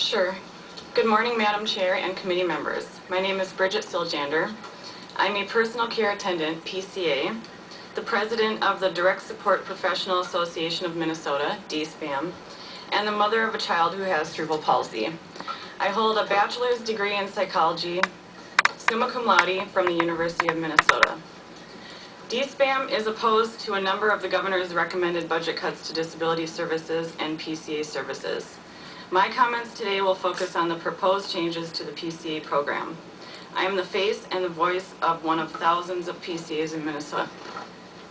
Sure. Good morning, Madam Chair and committee members. My name is Bridget Siljander. I'm a personal care attendant, PCA, the president of the Direct Support Professional Association of Minnesota, DSPAM, and the mother of a child who has cerebral palsy. I hold a bachelor's degree in psychology, summa cum laude, from the University of Minnesota. DSPAM is opposed to a number of the governor's recommended budget cuts to disability services and PCA services. My comments today will focus on the proposed changes to the PCA program. I am the face and the voice of one of thousands of PCAs in Minnesota.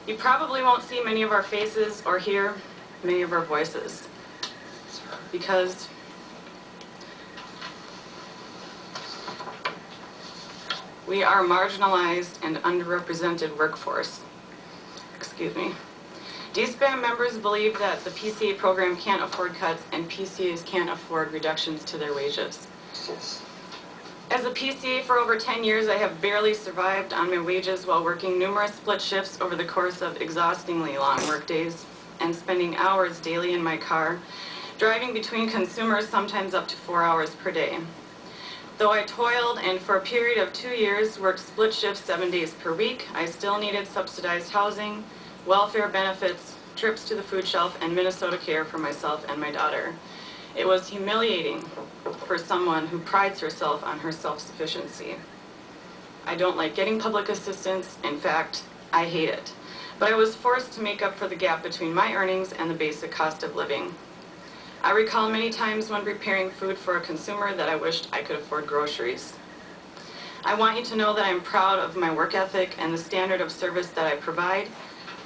You probably won't see many of our faces or hear many of our voices because we are a marginalized and underrepresented workforce. Excuse me. DSPAM members believe that the PCA program can't afford cuts and PCAs can't afford reductions to their wages. As a PCA for over 10 years, I have barely survived on my wages while working numerous split shifts over the course of exhaustingly long workdays and spending hours daily in my car, driving between consumers sometimes up to 4 hours per day. Though I toiled and for a period of 2 years worked split shifts 7 days per week, I still needed subsidized housing, welfare benefits, trips to the food shelf, and Minnesota care for myself and my daughter. It was humiliating for someone who prides herself on her self-sufficiency. I don't like getting public assistance. In fact, I hate it. But I was forced to make up for the gap between my earnings and the basic cost of living. I recall many times when preparing food for a consumer that I wished I could afford groceries. I want you to know that I am proud of my work ethic and the standard of service that I provide.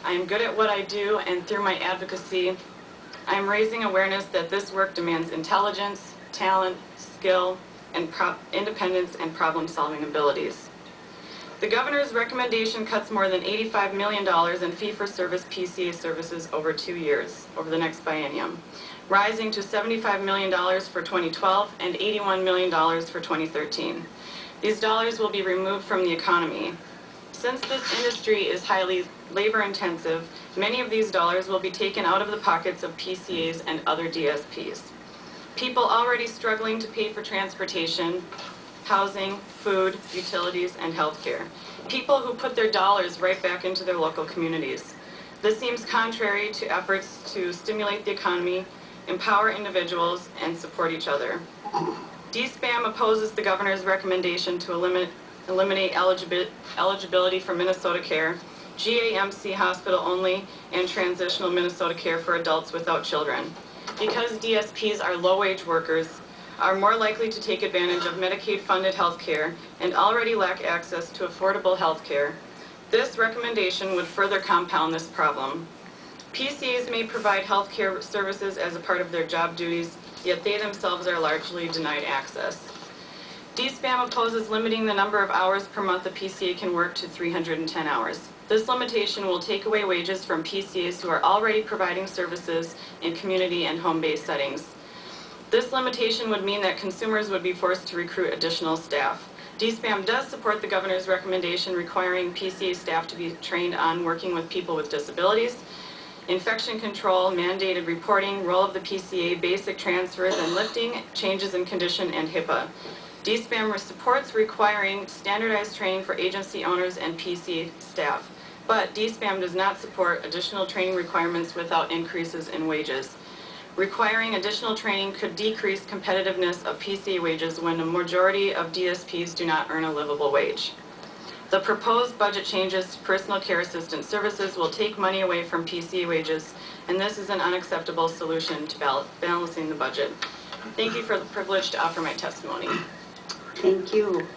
I am good at what I do, and through my advocacy, I am raising awareness that this work demands intelligence, talent, skill, and independence and problem-solving abilities. The governor's recommendation cuts more than $85 million in fee-for-service PCA services over 2 years, over the next biennium, rising to $75 million for 2012 and $81 million for 2013. These dollars will be removed from the economy. Since this industry is highly labor-intensive, many of these dollars will be taken out of the pockets of PCAs and other DSPs. People already struggling to pay for transportation, housing, food, utilities, and health care. People who put their dollars right back into their local communities. This seems contrary to efforts to stimulate the economy, empower individuals, and support each other. DSPAM opposes the governor's recommendation to eliminate eligibility for Minnesota Care, GAMC hospital only, and transitional Minnesota care for adults without children. Because DSPs are low-wage workers, are more likely to take advantage of Medicaid-funded health care, and already lack access to affordable health care, this recommendation would further compound this problem. PCAs may provide health care services as a part of their job duties, yet they themselves are largely denied access. DSPAM opposes limiting the number of hours per month a PCA can work to 310 hours. This limitation will take away wages from PCAs who are already providing services in community and home-based settings. This limitation would mean that consumers would be forced to recruit additional staff. DSPAM does support the governor's recommendation requiring PCA staff to be trained on working with people with disabilities, infection control, mandated reporting, role of the PCA, basic transfers and lifting, changes in condition, and HIPAA. DSPAM supports requiring standardized training for agency owners and PCA staff, but DSPAM does not support additional training requirements without increases in wages. Requiring additional training could decrease competitiveness of PCA wages when a majority of DSPs do not earn a livable wage. The proposed budget changes to personal care assistant services will take money away from PCA wages, and this is an unacceptable solution to balancing the budget. Thank you for the privilege to offer my testimony. Thank you.